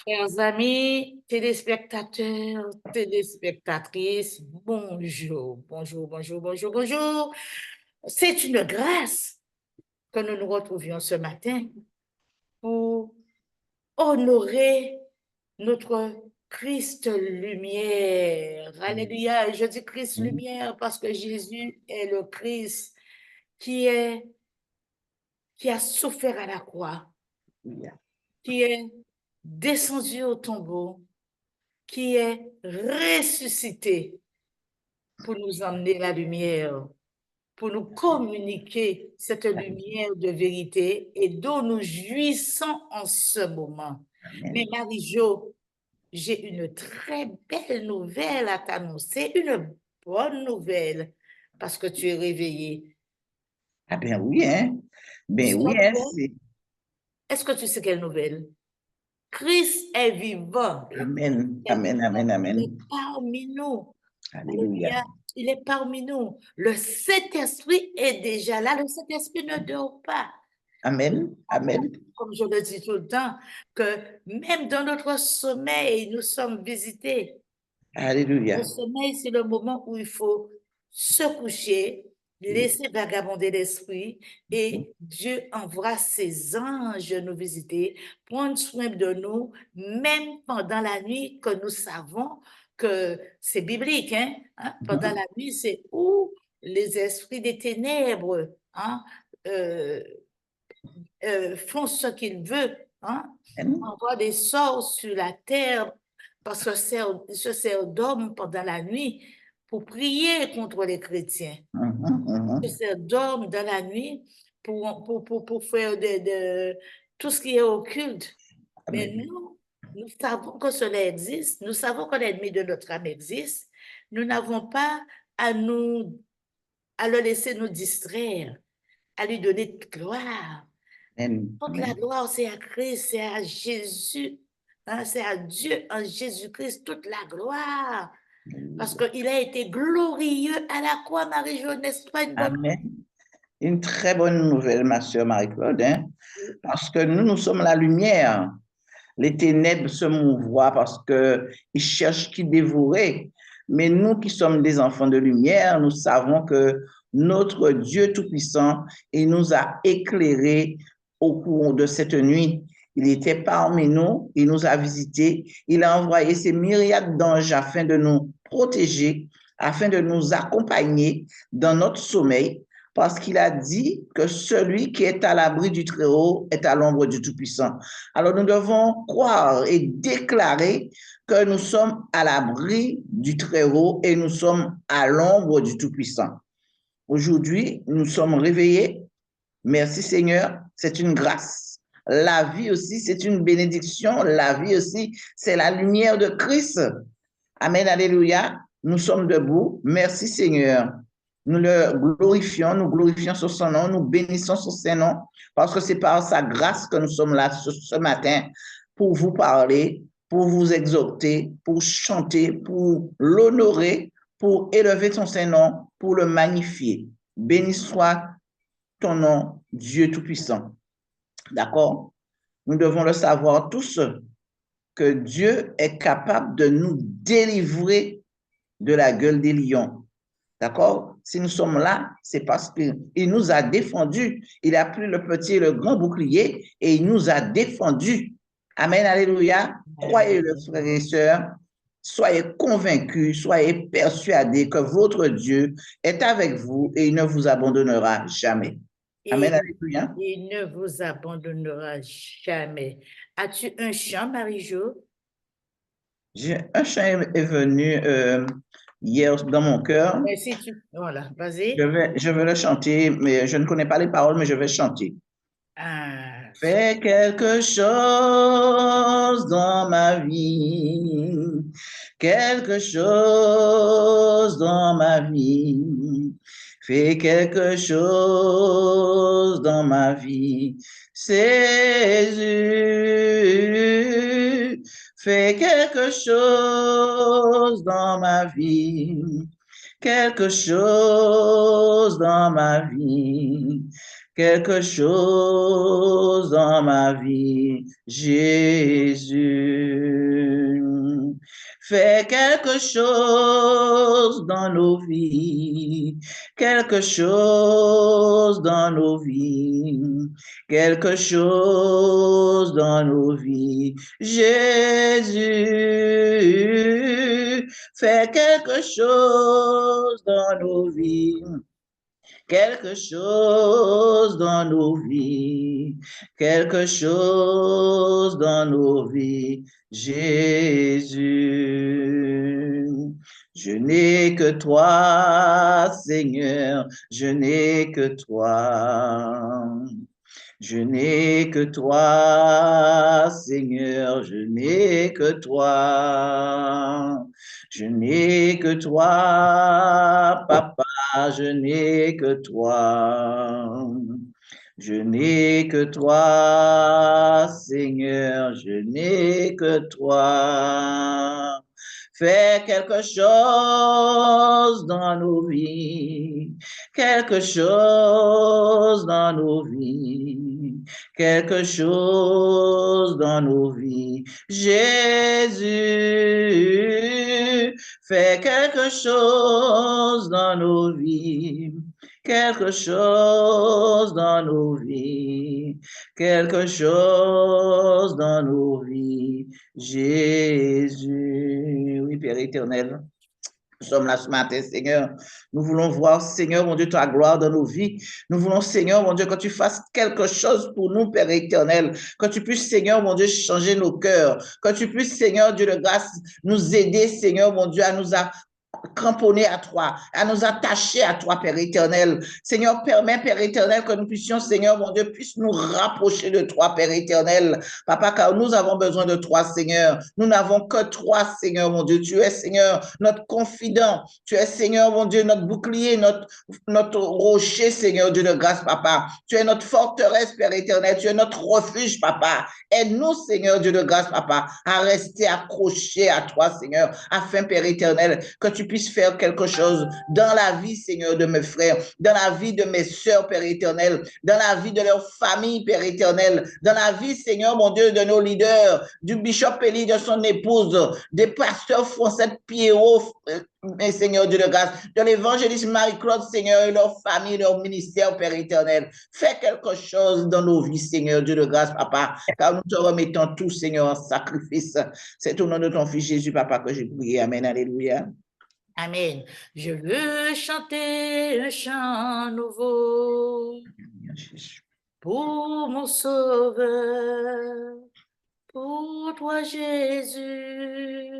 Chers amis, téléspectateurs, téléspectatrices, bonjour, bonjour, bonjour, bonjour, bonjour. C'est une grâce que nous nous retrouvions ce matin pour honorer notre Christ lumière. Alléluia. Je dis Christ lumière parce que Jésus est le Christ qui a souffert à la croix, qui est descendu au tombeau, qui est ressuscité pour nous emmener la lumière, pour nous communiquer cette lumière de vérité et dont nous jouissons en ce moment. Mais Marie-Jo, j'ai une très belle nouvelle à t'annoncer, une bonne nouvelle, parce que tu es réveillée. Ah ben oui, hein? Tu Ben sais oui, la hein? nouvelle? Est-ce que tu sais quelle nouvelle? Christ est vivant. Le Christ Amen, est amen, vivant. amen, Il est amen. parmi nous. Alléluia. Alléluia. Il est parmi nous. Le Saint-Esprit est déjà là. Le Saint-Esprit ne dort pas. Amen, amen. Comme je le dis tout le temps, que même dans notre sommeil, nous sommes visités. Le Alléluia. sommeil, c'est le moment où il faut se coucher, laisser vagabonder l'esprit et Dieu envoie ses anges nous visiter, prendre soin de nous, même pendant la nuit que nous savons que c'est biblique. Pendant la nuit, c'est où les esprits des ténèbres euh, font ce qu'ils veulent, Amen. envoie des sorts sur la terre parce que se sert d'hommes pendant la nuit pour prier contre les chrétiens. Se sert d'hommes dans la nuit pour faire tout ce qui est occulte. Mais Amen. nous savons que cela existe, nous savons que l'ennemi de notre âme existe. Nous n'avons pas à le laisser nous distraire, à lui donner toute gloire. Amen. Toute la Amen. gloire, c'est à Christ, c'est à Jésus, c'est à Dieu en Jésus-Christ, toute la gloire. Parce qu'il a été glorieux à la croix, Marie-Jo, n'est-ce pas une bonne Amen. Une très bonne nouvelle, ma sœur Marie-Claude, hein? Parce que nous sommes la lumière. Les ténèbres se mouvoient parce qu'ils cherchent qui dévorer. Mais nous qui sommes des enfants de lumière, nous savons que notre Dieu Tout-Puissant, il nous a éclairés au cours de cette nuit. Il était parmi nous, il nous a visités, il a envoyé ses myriades d'anges afin de nous protéger, afin de nous accompagner dans notre sommeil, parce qu'il a dit que celui qui est à l'abri du Très-Haut est à l'ombre du Tout-Puissant. Alors nous devons croire et déclarer que nous sommes à l'abri du Très-Haut et nous sommes à l'ombre du Tout-Puissant. Aujourd'hui, nous sommes réveillés. Merci Seigneur, c'est une grâce. La vie aussi, c'est une bénédiction. La vie aussi, c'est la lumière de Christ. Amen, alléluia. Nous sommes debout. Merci Seigneur. Nous le glorifions, nous glorifions sur son nom, nous bénissons sur ses noms, parce que c'est par sa grâce que nous sommes là ce matin pour vous parler, pour vous exhorter, pour chanter, pour l'honorer, pour élever son Saint-Nom, pour le magnifier. Béni soit ton nom, Dieu Tout-Puissant. D'accord? Nous devons le savoir tous que Dieu est capable de nous délivrer de la gueule des lions. D'accord? Si nous sommes là, c'est parce qu'il nous a défendus. Il a pris le petit et le grand bouclier et il nous a défendus. Amen, alléluia. Croyez-le, frères et sœurs. Soyez convaincus, soyez persuadés que votre Dieu est avec vous et il ne vous abandonnera jamais. Amen, et alléluia. il ne vous abandonnera jamais. As-tu un chant, Marie-Jo? Un chant est venu hier dans mon cœur. Mais si tu... Voilà, vas-y. Je vais le chanter, mais je ne connais pas les paroles, mais je vais chanter. Ah, Fais quelque chose dans ma vie, quelque chose dans ma vie. Fais quelque chose dans ma vie, Jésus. Fais quelque chose dans ma vie, quelque chose dans ma vie. quelque chose dans ma vie, Jésus. Fais quelque chose dans nos vies, quelque chose dans nos vies, quelque chose dans nos vies, Jésus. Fais quelque chose dans nos vies, quelque chose dans nos vies, quelque chose dans nos vies, Jésus. Je n'ai que toi, Seigneur, je n'ai que toi. Je n'ai que toi, Seigneur, je n'ai que toi. Je n'ai que toi, Papa, je n'ai que toi. Je n'ai que toi, Seigneur, je n'ai que toi. Fais quelque chose dans nos vies, quelque chose dans nos vies, quelque chose dans nos vies. Jésus, fais quelque chose dans nos vies, quelque chose dans nos vies, quelque chose dans nos vies. Jésus, oui, Père éternel. Nous sommes là ce matin, Seigneur. Nous voulons voir, Seigneur, mon Dieu, ta gloire dans nos vies. Nous voulons, Seigneur, mon Dieu, que tu fasses quelque chose pour nous, Père éternel. Que tu puisses, Seigneur, mon Dieu, changer nos cœurs. Que tu puisses, Seigneur, Dieu de grâce, nous aider, Seigneur, mon Dieu, à nous cramponnés à toi, à nous attacher à toi, Père éternel. Seigneur, permets, Père éternel, que nous puissions, Seigneur, mon Dieu, puisse nous rapprocher de toi, Père éternel. Papa, car nous avons besoin de toi, Seigneur. Nous n'avons que toi, Seigneur, mon Dieu. Tu es, Seigneur, notre confident. Tu es, Seigneur, mon Dieu, notre bouclier, notre rocher, Seigneur, Dieu de grâce, Papa. Tu es notre forteresse, Père éternel. Tu es notre refuge, Papa. Aide-nous, Seigneur, Dieu de grâce, Papa, à rester accrochés à toi, Seigneur, afin, Père éternel, que tu puisses faire quelque chose dans la vie, Seigneur, de mes frères, dans la vie de mes sœurs, Père éternel, dans la vie de leur famille, Père éternel, dans la vie, Seigneur, mon Dieu, de nos leaders, du bishop Élie, de son épouse, des pasteurs Français Pierrot, mais Seigneur Dieu de grâce, de l'évangéliste Marie-Claude, Seigneur, et leur famille, leur ministère, Père éternel. Fais quelque chose dans nos vies, Seigneur Dieu de grâce, Papa, car nous te remettons tout, Seigneur, en sacrifice. C'est au nom de ton Fils Jésus, Papa, que j'ai prié. Amen, alléluia. Amen. Je veux chanter un chant nouveau pour mon Sauveur, pour toi, Jésus.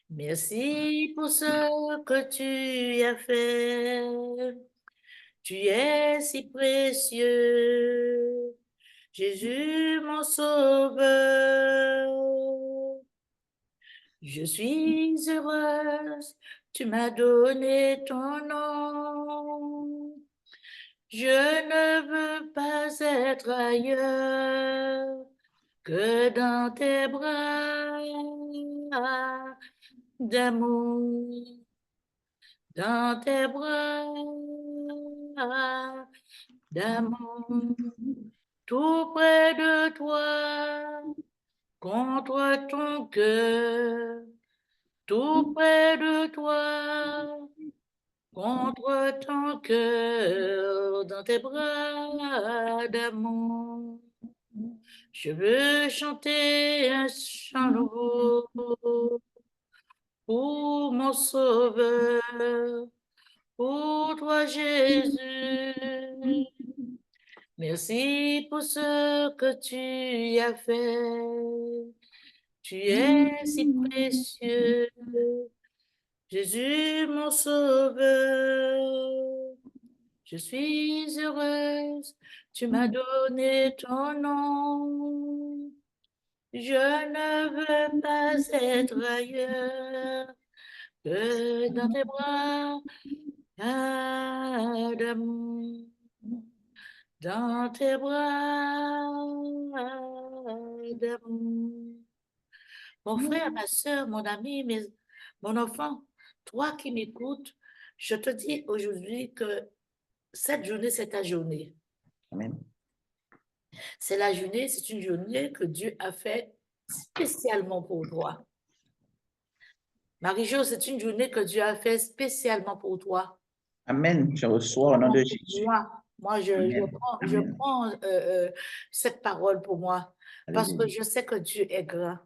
Merci pour ce que tu as fait. Tu es si précieux, Jésus, mon Sauveur. Je suis heureuse, tu m'as donné ton nom. Je ne veux pas être ailleurs que dans tes bras d'amour, dans tes bras d'amour, tout près de toi, contre ton cœur, tout près de toi, contre ton cœur, dans tes bras d'amour. Je veux chanter un chant nouveau pour mon Sauveur, pour toi Jésus. Merci pour ce que tu as fait. Tu es si précieux, Jésus mon Sauveur. Je suis heureuse, tu m'as donné ton nom. Je ne veux pas être ailleurs que dans tes bras d'amour, dans tes bras d'amour. Mon frère, ma soeur, mon ami, mon enfant, toi qui m'écoutes, je te dis aujourd'hui que cette journée, c'est ta journée. Amen. C'est la journée, c'est une journée que Dieu a fait spécialement pour toi. Marie-Jo, c'est une journée que Dieu a fait spécialement pour toi. Amen. Je reçois au nom de Pour Jésus. moi, Amen. je Amen. prends cette parole pour moi parce que Alléluia. je sais que Dieu est grand.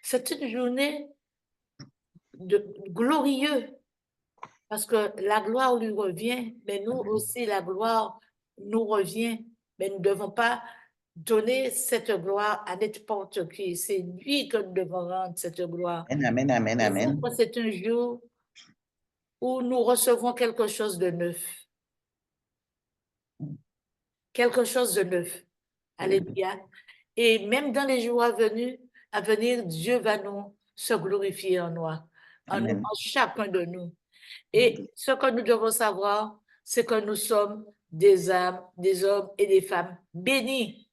C'est une journée glorieux parce que la gloire lui revient, mais nous aussi, la gloire nous revient. Mais nous ne devons pas donner cette gloire à n'importe qui. C'est lui que nous devons rendre cette gloire. Amen. Amen. Amen. C'est un jour où nous recevons quelque chose de neuf. Quelque chose de neuf. Alléluia. Et même dans les jours à venir, Dieu va nous se glorifier en nous, Amen. en chacun de nous. Et ce que nous devons savoir, c'est que nous sommes des âmes, des hommes et des femmes bénis.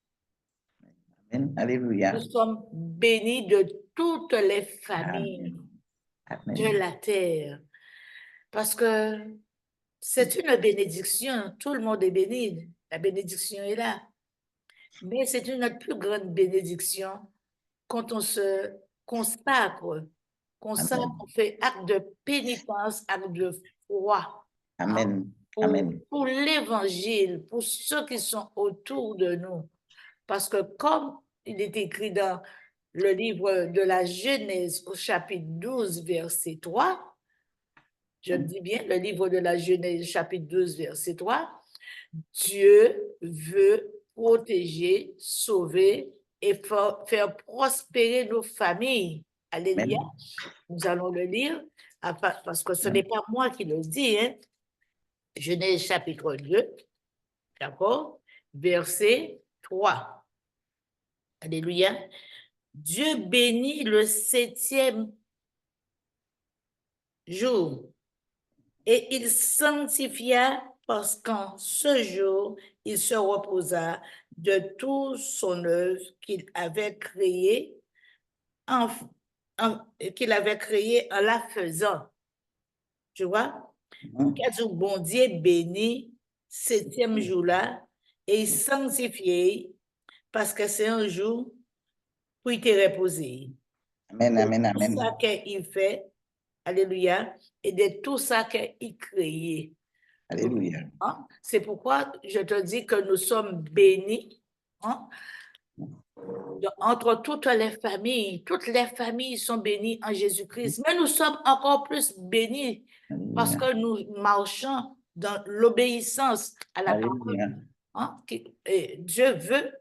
Amen. Alléluia. Nous sommes bénis de toutes les familles Amen. de la terre. Parce que c'est une bénédiction. Tout le monde est béni. La bénédiction est là. Mais c'est une plus grande bénédiction quand on se consacre, Amen. on fait acte de pénitence, acte de foi, hein, Amen. Amen. pour l'évangile, pour ceux qui sont autour de nous. Parce que comme il est écrit dans le livre de la Genèse au chapitre 12, verset 3, je me dis bien, le livre de la Genèse, chapitre 12, verset 3, Dieu veut protéger, sauver et faire prospérer nos familles. Alléluia. Amen. Nous allons le lire parce que ce n'est pas moi qui le dis. Hein. Genèse chapitre 2, d'accord, verset 3. Alléluia. Dieu bénit le 7e jour et il sanctifia parce qu'en ce jour, il se reposa de toute son œuvre qu'il avait créée en, qu'il avait créée en la faisant. Tu vois? Qu'est-ce que bon Dieu bénit 7e jour-là et il sanctifié parce que c'est un jour pour il te reposer. Amen. Amen. Tout Amen. ça qu'il fait, alléluia, et de tout ça qu'il crée. Alléluia. Hein? C'est pourquoi je te dis que nous sommes bénis, hein? Entre toutes les familles sont bénies en Jésus-Christ, mais nous sommes encore plus bénis parce Alléluia. que nous marchons dans l'obéissance à la parole. Alléluia. Hein? Et Dieu veut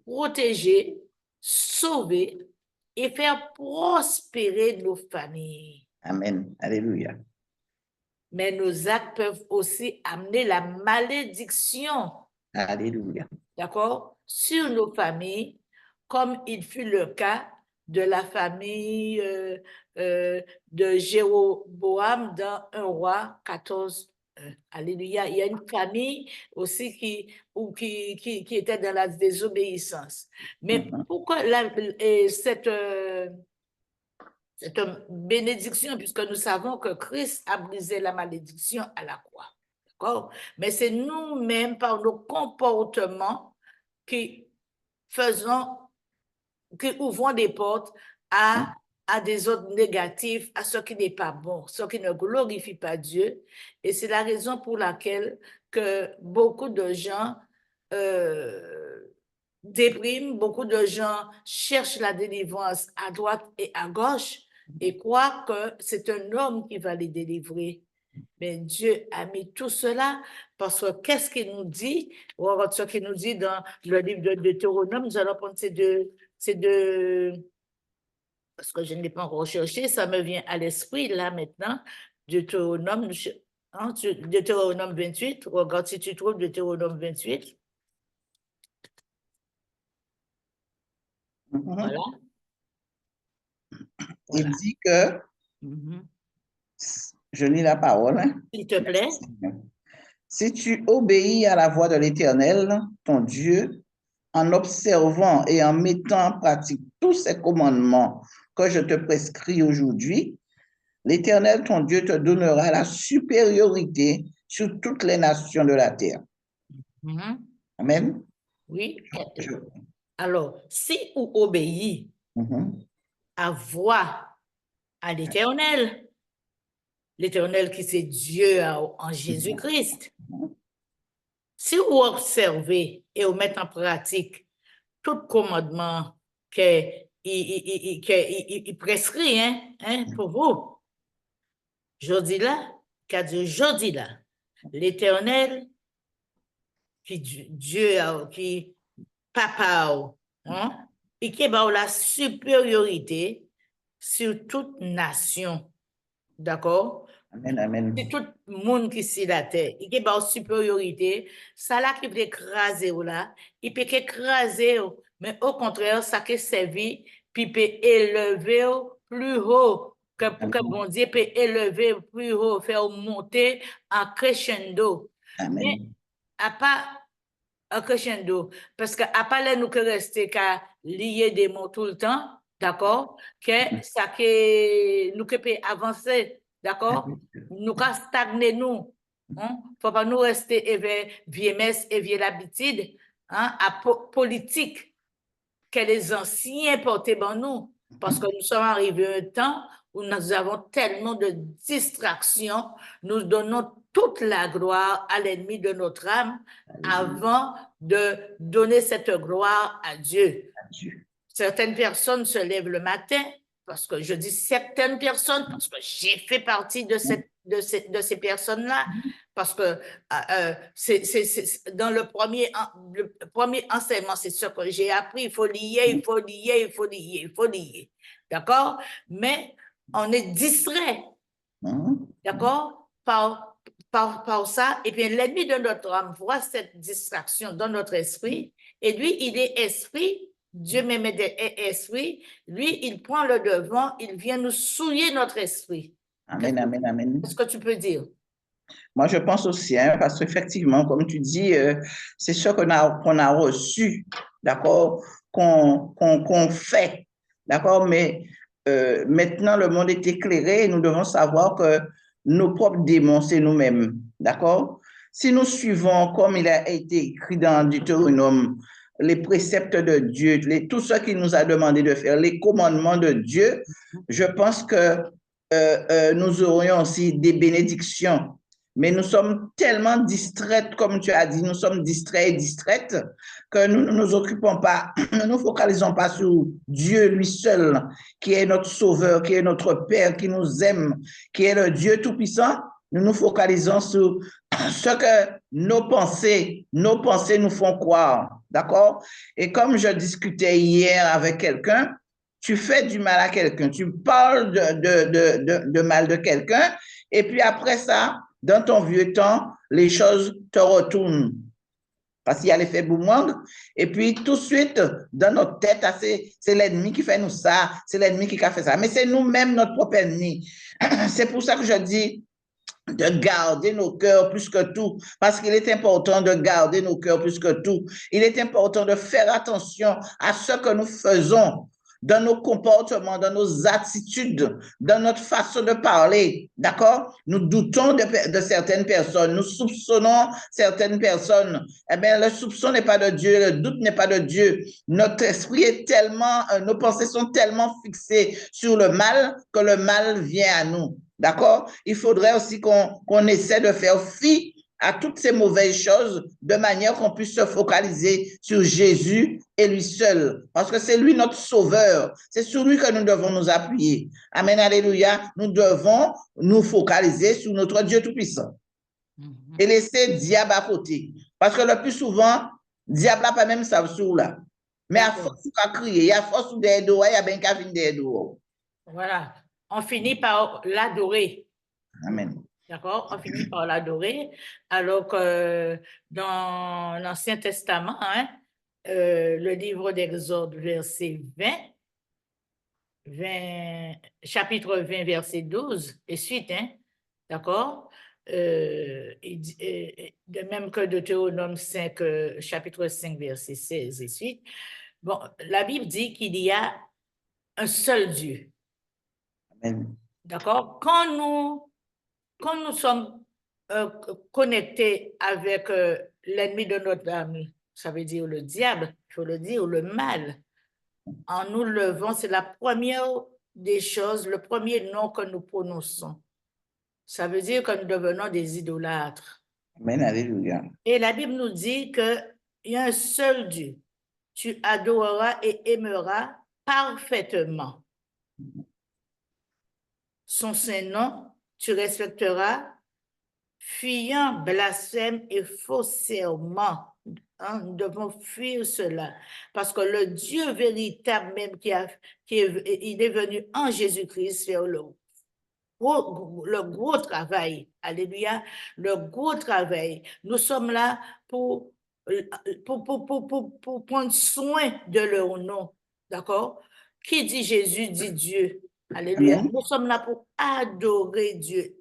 protéger, sauver et faire prospérer nos familles. Amen. Alléluia. Mais nos actes peuvent aussi amener la malédiction, Alléluia. d'accord, sur nos familles, comme il fut le cas de la famille de Jéroboam dans 1 roi 14. Alléluia. Il y a une famille aussi qui était dans la désobéissance. Mais pourquoi cette bénédiction, puisque nous savons que Christ a brisé la malédiction à la croix. D'accord? Mais c'est nous-mêmes, par nos comportements, qui faisons, qui ouvrons des portes à des autres négatifs, à ce qui n'est pas bon, ce qui ne glorifie pas Dieu. Et c'est la raison pour laquelle que beaucoup de gens dépriment, beaucoup de gens cherchent la délivrance à droite et à gauche et croient que c'est un homme qui va les délivrer. Mais Dieu a mis tout cela parce que qu'est-ce qu'il nous dit? Ce qu'il nous dit dans le livre de Deutéronome, nous allons prendre ces deux, parce que je ne l'ai pas encore recherché, ça me vient à l'esprit là maintenant. Deutéronome, Deutéronome 28, regarde si tu trouves Deutéronome 28. Voilà. Il dit que, je lis la parole, hein? S'il te plaît. Si tu obéis à la voix de l'Éternel, ton Dieu, en observant et en mettant en pratique tous ces commandements que je te prescris aujourd'hui, l'Éternel, ton Dieu, te donnera la supériorité sur toutes les nations de la terre. Mhm. Amen. Oui. Je- Alors, si vous obéissez Mhm. à voix à l'Éternel, l'Éternel qui c'est Dieu en Jésus-Christ, si vous observez et vous mettez en pratique tout commandement qu'il prescrit pour vous, je dis là, qu'a dit je dis là, l'Éternel qui Dieu, qui papa, et qui a la supériorité sur toute nation. D'accord? Amen, amen. C'est tout le monde qui est la terre. Il y a une supériorité. Ça là qui peut écraser ou là, il peut écraser, mais au contraire, ça qui servi, puis il peut élever plus haut. Que bon Dieu peut élever plus haut, faire monter en crescendo. Mais Amen. à part un crescendo. Parce qu'à part là, nous que rester qu'à lier des mots tout le temps, d'accord? Que ça que nous que peut avancer, d'accord? Nous qu'à stagner nous. Hein? Faut pas nous rester vieux messe et vieux l'habitude, hein, à politique que les anciens portaient dans nous. Parce que nous sommes arrivés à un temps où nous avons tellement de distractions, nous donnons toute la gloire à l'ennemi de notre âme avant de donner cette gloire à Dieu. Adieu. Certaines personnes se lèvent le matin, parce que je dis certaines personnes, parce que j'ai fait partie de ces personnes-là, parce que dans le premier enseignement, c'est ce que j'ai appris, il faut lier, il faut lier, il faut lier, il faut lier. D'accord? Mais on est distrait, d'accord? Par ça, et puis l'ennemi de notre âme voit cette distraction dans notre esprit, et lui, il est esprit, Dieu même est esprit, lui, il prend le devant, il vient nous souiller notre esprit. Amen, amen, amen. Qu'est-ce que tu peux dire? Moi, je pense aussi, hein, parce qu'effectivement, comme tu dis, c'est ce qu'on a reçu, d'accord, qu'on fait, d'accord, mais maintenant, le monde est éclairé et nous devons savoir que nos propres démons, c'est nous-mêmes, d'accord? Si nous suivons, comme il a été écrit dans Deutéronome, les préceptes de Dieu, tout ce qu'il nous a demandé de faire, les commandements de Dieu, je pense que nous aurions aussi des bénédictions. Mais nous sommes tellement distraites, comme tu as dit, nous sommes distraits et distraites, que nous ne nous occupons pas, ne nous focalisons pas sur Dieu lui seul, qui est notre Sauveur, qui est notre Père, qui nous aime, qui est le Dieu Tout-Puissant. Nous nous focalisons sur ce que nos pensées nous font croire. D'accord? Et comme je discutais hier avec quelqu'un, tu fais du mal à quelqu'un, tu parles de mal de quelqu'un, et puis après ça, dans ton vieux temps, les choses te retournent. Parce qu'il y a l'effet boomerang. Et puis, tout de suite, dans notre tête, c'est l'ennemi qui fait nous ça, c'est l'ennemi qui a fait ça. Mais c'est nous-mêmes notre propre ennemi. C'est pour ça que je dis de garder nos cœurs plus que tout, parce qu'il est important de garder nos cœurs plus que tout. Il est important de faire attention à ce que nous faisons dans nos comportements, dans nos attitudes, dans notre façon de parler. D'accord? Nous doutons de certaines personnes, nous soupçonnons certaines personnes. Eh bien, le soupçon n'est pas de Dieu, le doute n'est pas de Dieu. Notre esprit est tellement, nos pensées sont tellement fixées sur le mal que le mal vient à nous. D'accord? Il faudrait aussi qu'on essaie de faire fi à toutes ces mauvaises choses de manière qu'on puisse se focaliser sur Jésus et lui seul. Parce que c'est lui notre sauveur. C'est sur lui que nous devons nous appuyer. Amen, alléluia. Nous devons nous focaliser sur notre Dieu Tout-Puissant. Et laisser diable à côté. Parce que le plus souvent, diable n'a pas même ça sur là. Mais à force de crier, à force de dehors, il y a bien qu'à venir dehors. Voilà. On finit par l'adorer. Amen. D'accord? On finit par l'adorer. Alors que dans l'Ancien Testament, le livre d'Exode, verset 20, chapitre 20, verset 12 et suite, d'accord? De même que Deutéronome 5, chapitre 5, verset 16 et suite. Bon, la Bible dit qu'il y a un seul Dieu. Amen. D'accord? Quand nous sommes connecté avec l'ennemi de notre âme, ça veut dire le diable, il faut le dire, le mal. En nous levant, c'est la première des choses, le premier nom que nous prononçons. Ça veut dire que nous devenons des idolâtres. Amen, alléluia. Et la Bible nous dit qu'il y a un seul Dieu. Tu adoreras et aimeras parfaitement son Saint-Nom, tu respecteras, fuyant blasphème et faux serment. Hein, nous devons fuir cela. Parce que le Dieu véritable même il est venu en Jésus-Christ faire le gros travail. Alléluia. Le gros travail. Nous sommes là pour prendre soin de leur nom. D'accord? Qui dit Jésus dit Dieu. Alléluia. Amen. Nous sommes là pour adorer Dieu.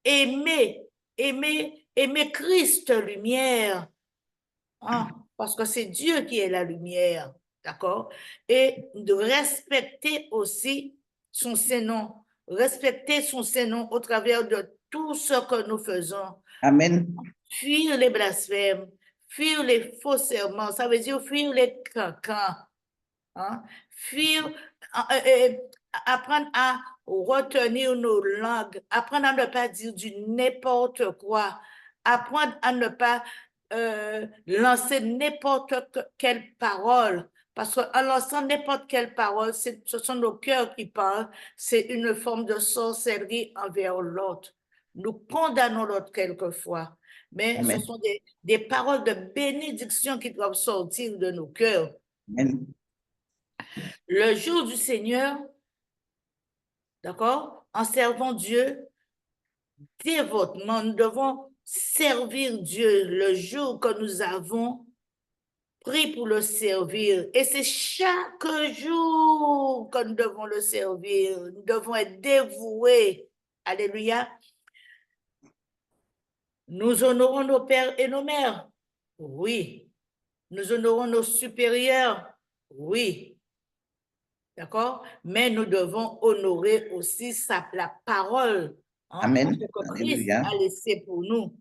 Aimer Christ lumière. Hein? Parce que c'est Dieu qui est la lumière. D'accord? Et de respecter aussi son Saint-Nom. Respecter son Saint-Nom au travers de tout ce que nous faisons. Amen. Fuir les blasphèmes, fuir les faux serments, ça veut dire fuir les cancans. Hein? Fuir, apprendre à retenir nos langues, apprendre à ne pas dire du n'importe quoi, apprendre à ne pas lancer n'importe quelle parole. Parce qu'en lançant n'importe quelle parole, ce sont nos cœurs qui parlent, c'est une forme de sorcellerie envers l'autre. Nous condamnons l'autre quelquefois, mais Amen. ce sont des paroles de bénédiction qui doivent sortir de nos cœurs. Amen. Le jour du Seigneur, d'accord, en servant Dieu dévotement, nous devons servir Dieu le jour que nous avons pris pour le servir. Et c'est chaque jour que nous devons le servir. Nous devons être dévoués. Alléluia. Nous honorons nos pères et nos mères. Oui. Nous honorons nos supérieurs. Oui. D'accord? Mais nous devons honorer aussi la parole, hein, Amen. que Christ Alléluia. a laissé pour nous.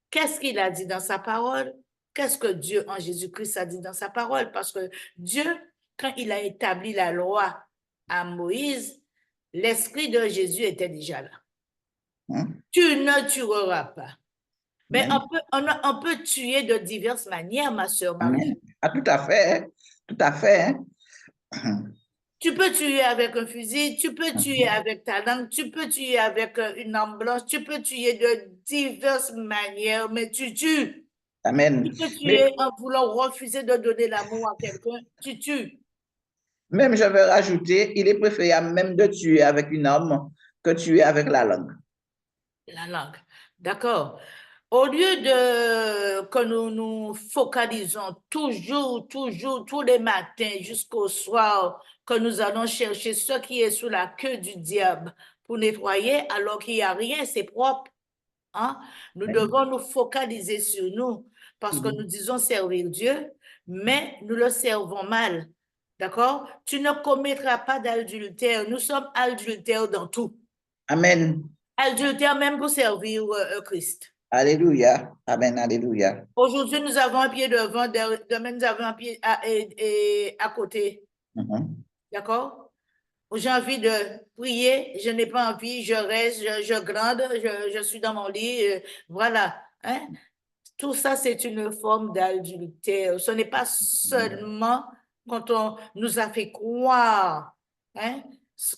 Qu'est-ce qu'il a dit dans sa parole? Qu'est-ce que Dieu en Jésus-Christ a dit dans sa parole? Parce que Dieu, quand il a établi la loi à Moïse, l'esprit de Jésus était déjà là. Tu ne tueras pas. Mais on peut tuer de diverses manières, ma soeur Marie. Ah, tout à fait. Tout à fait. Tu peux tuer avec un fusil, tu peux tuer avec ta langue, tu peux tuer avec une arme blanche, tu peux tuer de diverses manières, mais tu tues. Amen. Tu peux tuer en voulant refuser de donner l'amour à quelqu'un, tu tues. Même, je vais rajouter, il est préférable même de tuer avec une arme que tuer avec la langue. La langue, d'accord. Au lieu de que nous nous focalisons toujours, tous les matins jusqu'au soir, que nous allons chercher ce qui est sous la queue du diable pour nettoyer, alors qu'il n'y a rien, c'est propre. Hein? Nous devons nous focaliser sur nous parce que nous disons servir Dieu, mais nous le servons mal. D'accord? Tu ne commettras pas d'adultère. Nous sommes adultères dans tout. Amen. Adultère même pour servir Christ. Alléluia. Amen. Alléluia. Aujourd'hui, nous avons un pied devant, demain, nous avons un pied à côté. D'accord? J'ai envie de prier, je n'ai pas envie, je reste, je grande, je suis dans mon lit, voilà. Hein? Tout ça, c'est une forme d'adultère. Ce n'est pas seulement quand on nous a fait croire, hein?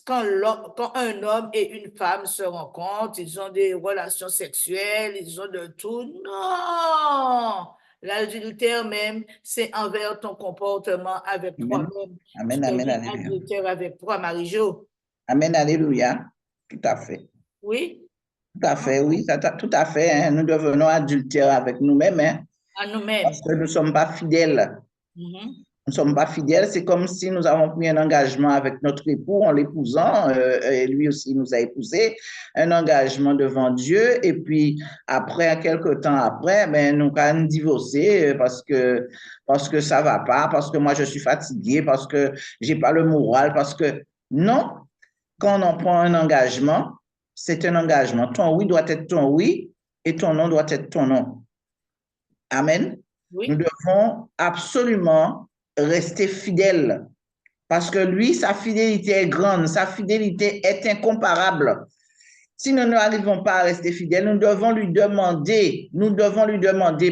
Quand un homme et une femme se rencontrent, ils ont des relations sexuelles, ils ont de tout. Non! L'adultère même, c'est envers ton comportement avec toi-même. Tu Amen. Amen. deviens Alléluia. adultère avec toi, Marie-Jo. Amen. Alléluia. Tout à fait. Oui? Tout à fait, oui, tout à fait. Hein. Nous devenons adultères avec nous-mêmes, hein, À nous-mêmes. parce que nous ne sommes pas fidèles. Nous ne sommes pas fidèles. C'est comme si nous avons pris un engagement avec notre époux en l'épousant, et lui aussi nous a épousés, un engagement devant Dieu. Et puis, après, quelques temps après, ben, nous allons divorcer parce que ça ne va pas, parce que moi je suis fatiguée, parce que je n'ai pas le moral, parce que non, quand on prend un engagement, c'est un engagement. Ton oui doit être ton oui et ton nom doit être ton nom. Amen. Nous Oui. devons absolument rester fidèles parce que lui, sa fidélité est grande, sa fidélité est incomparable. Si nous n'arrivons pas à rester fidèles, nous devons lui demander,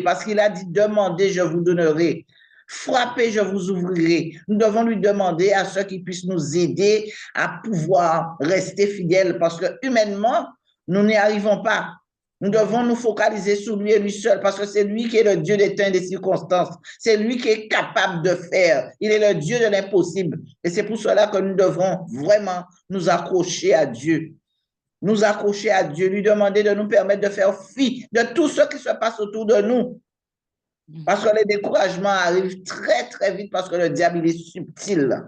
parce qu'il a dit, demandez, je vous donnerai. Frappez, je vous ouvrirai. Nous devons lui demander à ceux qui puissent nous aider à pouvoir rester fidèles, parce que humainement, nous n'y arrivons pas. Nous devons nous focaliser sur lui et lui seul, parce que c'est lui qui est le Dieu des temps et des circonstances. C'est lui qui est capable de faire. Il est le Dieu de l'impossible. Et c'est pour cela que nous devons vraiment nous accrocher à Dieu. Nous accrocher à Dieu, lui demander de nous permettre de faire fi de tout ce qui se passe autour de nous. Parce que les découragements arrivent très, très vite parce que le diable, il est subtil.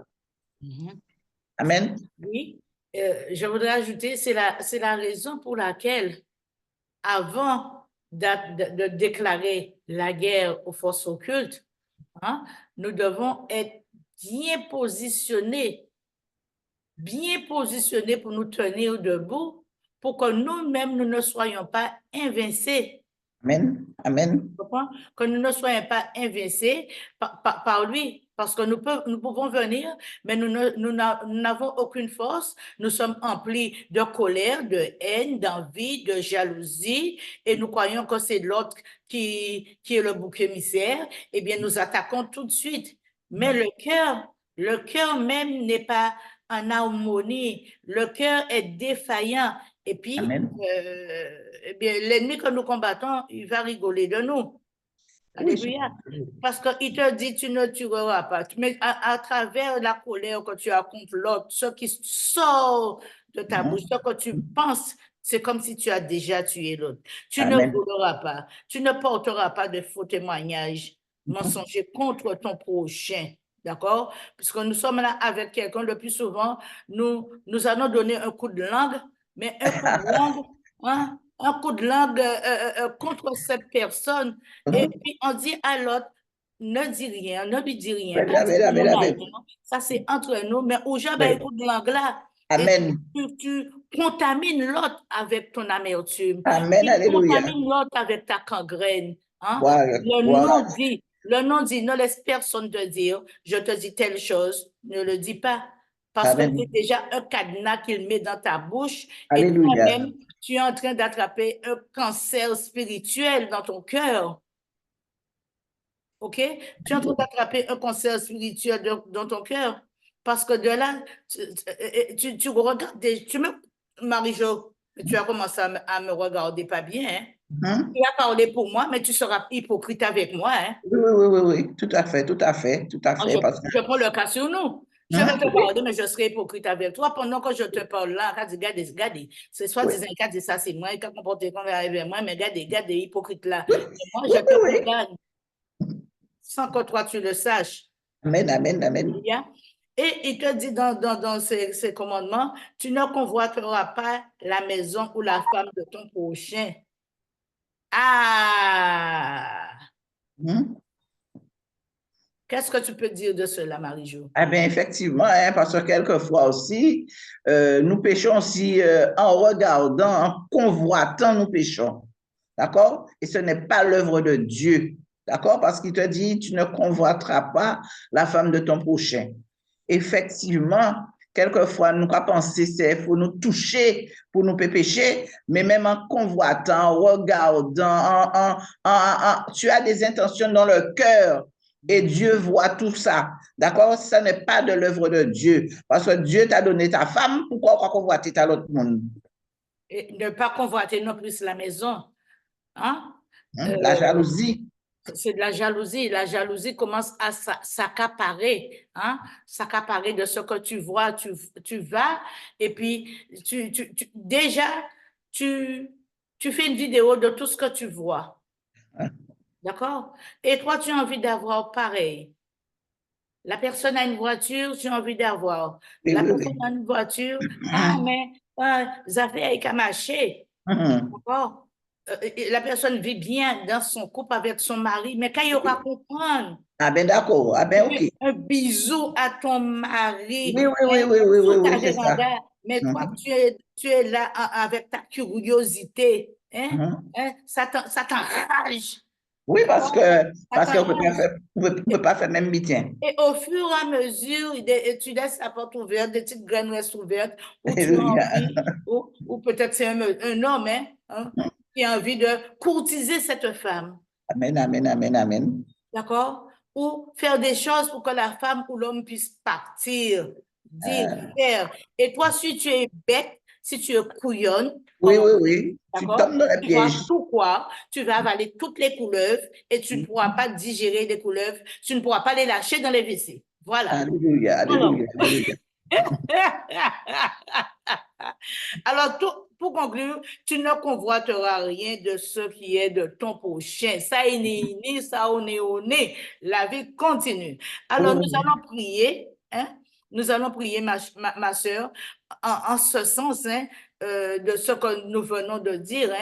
Amen. Oui. Je voudrais ajouter, c'est la raison pour laquelle, avant de déclarer la guerre aux forces occultes, hein, nous devons être bien positionnés pour nous tenir debout, pour que nous-mêmes, nous ne soyons pas invincés. Amen. Amen. Que nous ne soyons pas invincés par lui. Parce que nous pouvons venir, mais nous n'avons aucune force. Nous sommes emplis de colère, de haine, d'envie, de jalousie, et nous croyons que c'est l'autre qui est le bouc émissaire. Eh bien, nous attaquons tout de suite. Mais le cœur même n'est pas en harmonie. Le cœur est défaillant. Et puis, eh bien, l'ennemi que nous combattons, il va rigoler de nous. Alléluia. Parce qu'il te dit, tu ne tueras pas. Mais à travers la colère que tu as contre l'autre, ce qui sort de ta bouche, ce que tu penses, c'est comme si tu as déjà tué l'autre. Tu ne voleras pas. Tu ne porteras pas de faux témoignages mensongers contre ton prochain. D'accord? Puisque nous sommes là avec quelqu'un, le plus souvent, nous allons donner un coup de langue, mais un coup de langue, hein, un coup de langue contre cette personne. Et puis, on dit à l'autre, ne dis rien, ne lui dis rien, pas dire mon mari. Ça, c'est entre nous, mais au genre, un coup de langue là, et tu contamines l'autre avec ton amertume. Amen. Tu Alléluia. contamines l'autre avec ta gangrène. Hein? Voilà. Le non-dit, ne laisse personne te dire, je te dis telle chose, ne le dis pas. Parce que c'est déjà un cadenas qu'il met dans ta bouche et toi-même, tu es en train d'attraper un cancer spirituel dans ton cœur. OK? Tu es en train d'attraper un cancer spirituel dans ton cœur. Parce que de là, tu regardes, Marie-Jo, tu as commencé à me regarder pas bien. Hein? Tu as parlé pour moi, mais tu seras hypocrite avec moi. Hein? Oui, tout à fait, tout à fait, tout à fait. Je prends le cas sur nous. Je vais te parler, mais je serai hypocrite avec toi pendant que je te parle là. Regarde, c'est soi-disant, regarde, ça c'est moi, quand comporter comme avec moi, mais regarde, hypocrite là. Et moi, je te regarde sans que toi tu le saches. Amen, amen, amen. Et il te dit dans ces commandements, tu ne convoiteras pas la maison ou la femme de ton prochain. Ah! Qu'est-ce que tu peux dire de cela, Marie-Jo? Eh bien, effectivement, hein, parce que quelquefois aussi, nous péchons aussi en regardant, en convoitant, nous péchons. D'accord? Et ce n'est pas l'œuvre de Dieu. D'accord? Parce qu'il te dit, tu ne convoiteras pas la femme de ton prochain. Effectivement, quelquefois, nous avons pensé c'est faut nous toucher pour nous pécher, mais même en convoitant, en regardant, tu as des intentions dans le cœur. Et Dieu voit tout ça. D'accord? Ce n'est pas de l'œuvre de Dieu. Parce que Dieu t'a donné ta femme, pourquoi convoiter ta l'autre monde? Et ne pas convoiter non plus la maison. Hein? La jalousie. C'est de la jalousie. La jalousie commence à s'accaparer. Hein? S'accaparer de ce que tu vois, tu vas. Et puis, déjà, tu fais une vidéo de tout ce que tu vois. D'accord? Et toi, tu as envie d'avoir pareil. La personne a une voiture, tu as envie d'avoir. La personne a une voiture, mais ça fait avec un marché. D'accord? La personne vit bien dans son couple avec son mari, mais quand il aura comprendre. Ah ben d'accord, ah ben ok. Un bisou à ton mari. Oui, c'est ça. Mais toi, tu es là avec ta curiosité. Hein? Mhm. Ça t'enrage. Oui, parce D'accord? que Ça vous pouvez pas t'enrage. faire, vous pouvez pas faire même bien. Et au fur et à mesure, tu laisses la porte ouverte, des petites graines restent ouvertes, ou tu as Alléluia. envie, ou peut-être c'est un homme qui a envie de courtiser cette femme, Amen, amen, amen, amen. d'accord? Ou faire des choses pour que la femme ou l'homme puisse partir, dire, Euh, faire. Et toi, si tu es bête, si tu es couillonne, oui, comme on oui, dit, oui. Tu d'accord? tombes dans le Tu vas piège. tout croire, tu vas avaler toutes les couleuvres et tu ne pourras pas digérer les couleuvres, tu ne pourras pas les lâcher dans les WC. Voilà. Alléluia, alléluia, Alors, alléluia. alors pour conclure, tu ne convoiteras rien de ce qui est de ton prochain. Ça est né, ça au nez. La vie continue. Alors, Oui, nous oui. allons prier, hein? Nous allons prier, ma soeur, en ce sens, de ce que nous venons de dire,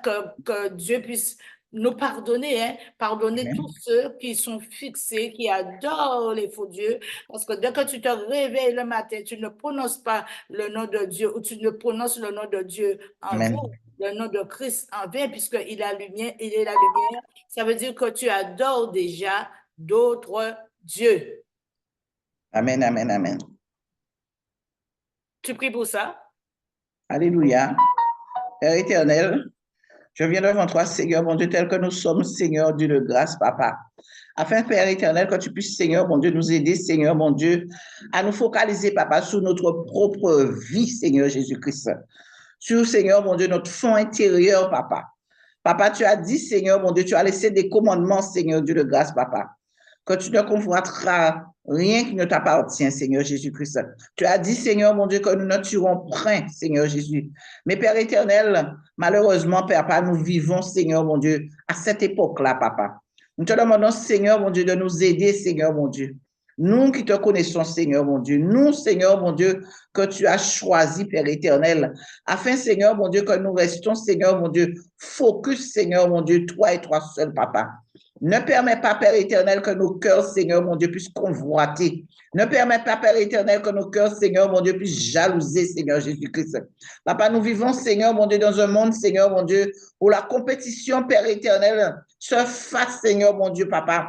que Dieu puisse nous pardonner, pardonner tous Amen. ceux qui sont fixés, qui adorent les faux dieux, parce que dès que tu te réveilles le matin, tu ne prononces pas le nom de Dieu ou tu ne prononces le nom de Dieu en vain, Amen. le nom de Christ en vain, puisqu'il est la lumière, il est la lumière. Ça veut dire que tu adores déjà d'autres dieux. Amen, amen, amen. Tu pries pour ça? Alléluia. Père éternel, je viens devant toi, Seigneur, mon Dieu, tel que nous sommes, Seigneur, Dieu de grâce, Papa. Afin, Père éternel, que tu puisses, Seigneur, mon Dieu, nous aider, Seigneur, mon Dieu, à nous focaliser, Papa, sur notre propre vie, Seigneur Jésus-Christ. Sur, Seigneur, mon Dieu, notre fond intérieur, Papa. Papa, tu as dit, Seigneur, mon Dieu, tu as laissé des commandements, Seigneur, Dieu de grâce, Papa. Que tu ne convoiteras rien qui ne t'appartient, Seigneur Jésus-Christ. Tu as dit, Seigneur, mon Dieu, que nous ne tuerons point, Seigneur Jésus. Mais Père éternel, malheureusement, Papa, nous vivons, Seigneur, mon Dieu, à cette époque-là, Papa. Nous te demandons, Seigneur, mon Dieu, de nous aider, Seigneur, mon Dieu. Nous qui te connaissons, Seigneur, mon Dieu. Nous, Seigneur, mon Dieu, que tu as choisi, Père éternel, afin, Seigneur, mon Dieu, que nous restons, Seigneur, mon Dieu, focus, Seigneur, mon Dieu, toi et toi seul, Papa. Ne permets pas, Père éternel, que nos cœurs, Seigneur, mon Dieu, puissent convoiter. Ne permets pas, Père éternel, que nos cœurs, Seigneur, mon Dieu, puissent jalouser, Seigneur Jésus-Christ. Papa, nous vivons, Seigneur, mon Dieu, dans un monde, Seigneur, mon Dieu, où la compétition, Père éternel, se fasse, Seigneur, mon Dieu, Papa.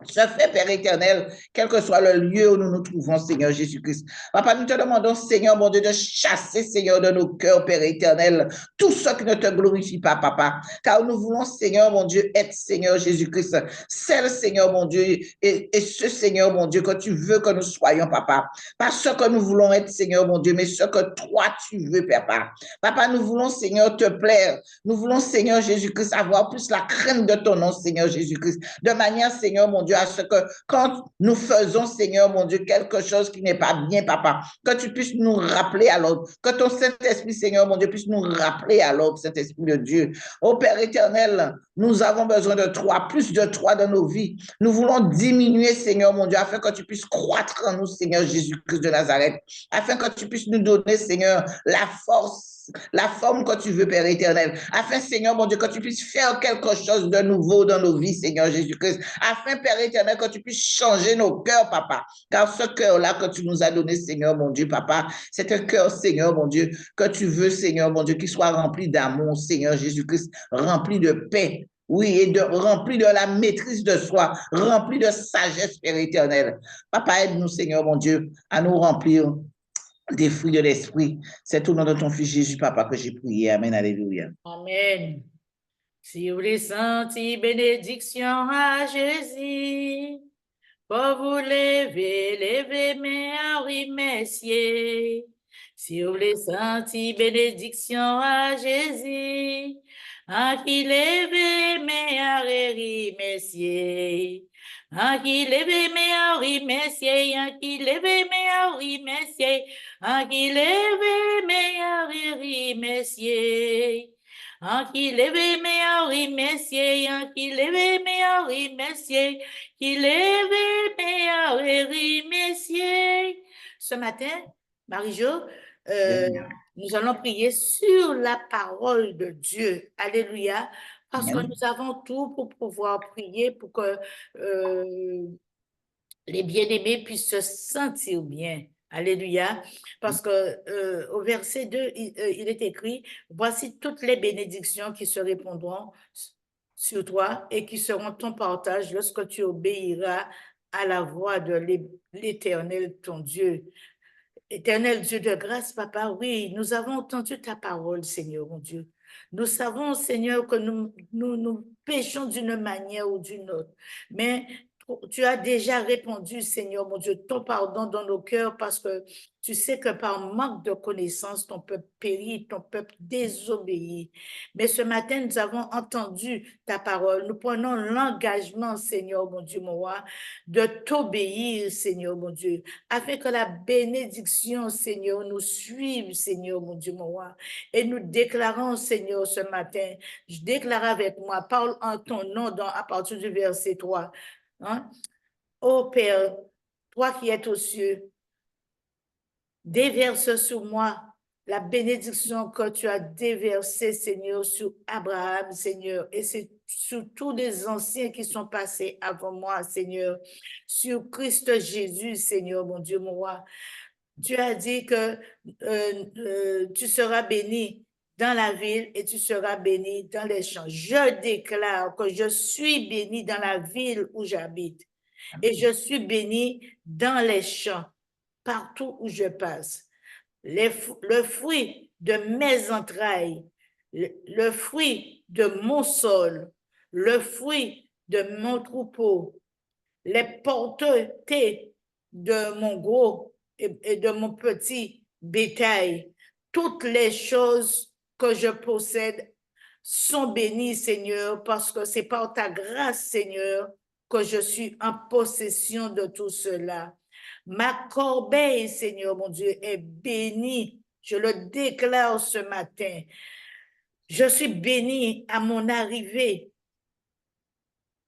Se fait, Père éternel, quel que soit le lieu où nous nous trouvons, Seigneur Jésus-Christ. Papa, nous te demandons, Seigneur, mon Dieu, de chasser, Seigneur, de nos cœurs, Père éternel, tout ce qui ne te glorifie pas, Papa. Car nous voulons, Seigneur, mon Dieu, être, Seigneur Jésus-Christ, celle, Seigneur, mon Dieu, et ce, Seigneur, mon Dieu, que tu veux que nous soyons, Papa. Pas ce que nous voulons être, Seigneur, mon Dieu, mais ce que toi, tu veux, Papa. Papa, nous voulons, Seigneur, te plaire. Nous voulons, Seigneur Jésus-Christ, avoir plus la crainte de ton nom, Seigneur Jésus-Christ. De manière, Seigneur, mon Dieu, à ce que quand nous faisons, Seigneur, mon Dieu, quelque chose qui n'est pas bien, Papa, que tu puisses nous rappeler à l'ordre, que ton Saint-Esprit, Seigneur, mon Dieu, puisse nous rappeler à l'ordre, Saint-Esprit de Dieu. Ô Père éternel, nous avons besoin de toi, plus de toi dans nos vies. Nous voulons diminuer, Seigneur, mon Dieu, afin que tu puisses croître en nous, Seigneur Jésus-Christ de Nazareth, afin que tu puisses nous donner, Seigneur, la force, la forme que tu veux, Père éternel, afin, Seigneur, mon Dieu, que tu puisses faire quelque chose de nouveau dans nos vies, Seigneur Jésus-Christ, afin, Père éternel, que tu puisses changer nos cœurs, Papa, car ce cœur-là que tu nous as donné, Seigneur, mon Dieu, Papa, c'est un cœur, Seigneur, mon Dieu, que tu veux, Seigneur, mon Dieu, qui soit rempli d'amour, Seigneur Jésus-Christ, rempli de paix, oui, et rempli de la maîtrise de soi, rempli de sagesse, Père éternel. Papa, aide-nous, Seigneur, mon Dieu, à nous remplir des fruits de l'esprit. C'est au nom de ton Fils Jésus, Papa, que j'ai prié. Amen, alléluia. Amen. Si vous les senti bénédiction à Jésus, pour vous lever, lever, mais oui, messieurs. Si vous les senti bénédiction à Jésus, à qui lever, mais oui, messieurs. À qui lever, mais oui, messieurs. À qui lever, mais oui, messieurs. À qui lever, mais oui, messieurs. En qui lève mes messieurs, en qui lève mes messieurs, qui lève mes messieurs. Ce matin, Marie-Jo, euh, Alléluia. nous allons prier sur la parole de Dieu. Alléluia. Parce que Amen. nous avons tout pour pouvoir prier, pour que les bien-aimés puissent se sentir bien. Alléluia. Parce que au verset 2, il est écrit, voici toutes les bénédictions qui se répondront sur toi et qui seront ton partage lorsque tu obéiras à la voix de l'Éternel, ton Dieu. Éternel Dieu de grâce, Papa, oui, nous avons entendu ta parole, Seigneur, mon Dieu. Nous savons, Seigneur, que nous péchons d'une manière ou d'une autre. Mais tu as déjà répondu, Seigneur, mon Dieu, ton pardon dans nos cœurs parce que tu sais que par manque de connaissance, ton peuple périt, ton peuple désobéit. Mais ce matin, nous avons entendu ta parole. Nous prenons l'engagement, Seigneur, mon Dieu, mon roi, de t'obéir, Seigneur, mon Dieu, afin que la bénédiction, Seigneur, nous suive, Seigneur, mon Dieu, mon roi. Et nous déclarons, Seigneur, ce matin, je déclare avec moi, parle en ton nom à partir du verset 3. Hein? Ô Père, toi qui es aux cieux, déverse sur moi la bénédiction que tu as déversée, Seigneur, sur Abraham, Seigneur, et c'est sur tous les anciens qui sont passés avant moi, Seigneur, sur Christ Jésus, Seigneur, mon Dieu, mon roi. Tu as dit que tu seras béni dans la ville et tu seras béni dans les champs. Je déclare que je suis béni dans la ville où j'habite et je suis béni dans les champs, partout où je passe. Le fruit de mes entrailles, le fruit de mon sol, le fruit de mon troupeau, les porteurs de mon gros et de mon petit bétail, toutes les choses que je possède sont bénies, Seigneur, parce que c'est par ta grâce, Seigneur, que je suis en possession de tout cela. Ma corbeille, Seigneur, mon Dieu, est bénie. Je le déclare ce matin. Je suis bénie à mon arrivée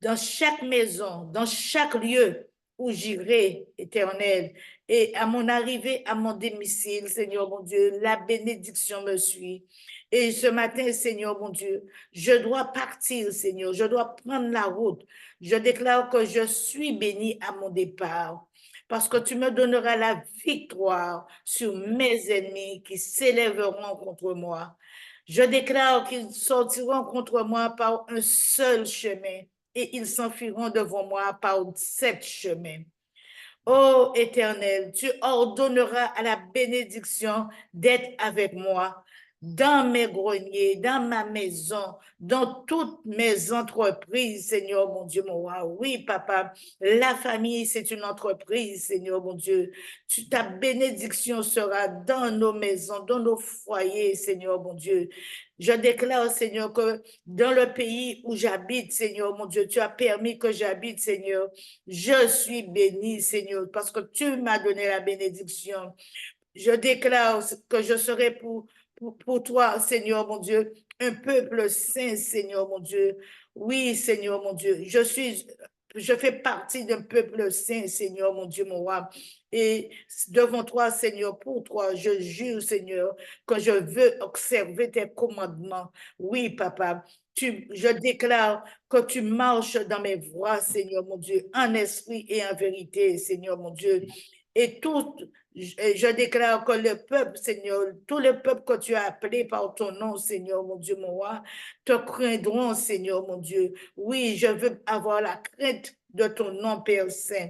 dans chaque maison, dans chaque lieu où j'irai, Éternel. Et à mon arrivée à mon domicile, Seigneur mon Dieu, la bénédiction me suit. Et ce matin, Seigneur mon Dieu, je dois partir, Seigneur, je dois prendre la route. Je déclare que je suis béni à mon départ parce que tu me donneras la victoire sur mes ennemis qui s'élèveront contre moi. Je déclare qu'ils sortiront contre moi par un seul chemin et ils s'enfuiront devant moi par 7 chemins. Ô Éternel, tu ordonneras à la bénédiction d'être avec moi dans mes greniers, dans ma maison, dans toutes mes entreprises, Seigneur mon Dieu, mon roi. Oui, papa, la famille, c'est une entreprise, Seigneur mon Dieu. Ta bénédiction sera dans nos maisons, dans nos foyers, Seigneur mon Dieu. Je déclare, Seigneur, que dans le pays où j'habite, Seigneur mon Dieu, tu as permis que j'habite, Seigneur. Je suis béni, Seigneur, parce que tu m'as donné la bénédiction. Je déclare que je serai pour toi, Seigneur mon Dieu, un peuple saint, Seigneur mon Dieu. Oui, Seigneur mon Dieu, je fais partie d'un peuple saint, Seigneur mon Dieu, mon roi. Et devant toi, Seigneur, pour toi, je jure, Seigneur, que je veux observer tes commandements. Oui, papa, je déclare que tu marches dans mes voies, Seigneur mon Dieu, en esprit et en vérité, Seigneur mon Dieu. Et je déclare que le peuple, Seigneur, tout le peuple que tu as appelé par ton nom, Seigneur, mon Dieu, mon roi, te craindront, Seigneur, mon Dieu. Oui, je veux avoir la crainte de ton nom, Père Saint.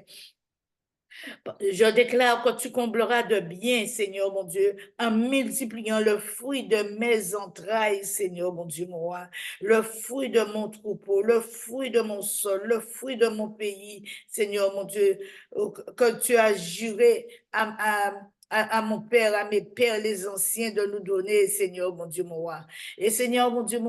Je déclare que tu combleras de bien, Seigneur mon Dieu, en multipliant le fruit de mes entrailles, Seigneur mon Dieu, mon roi, le fruit de mon troupeau, le fruit de mon sol, le fruit de mon pays, Seigneur mon Dieu, que tu as juré à mon Père, à mes pères les anciens de nous donner, Seigneur mon Dieu, mon roi. Et Seigneur mon Dieu, mon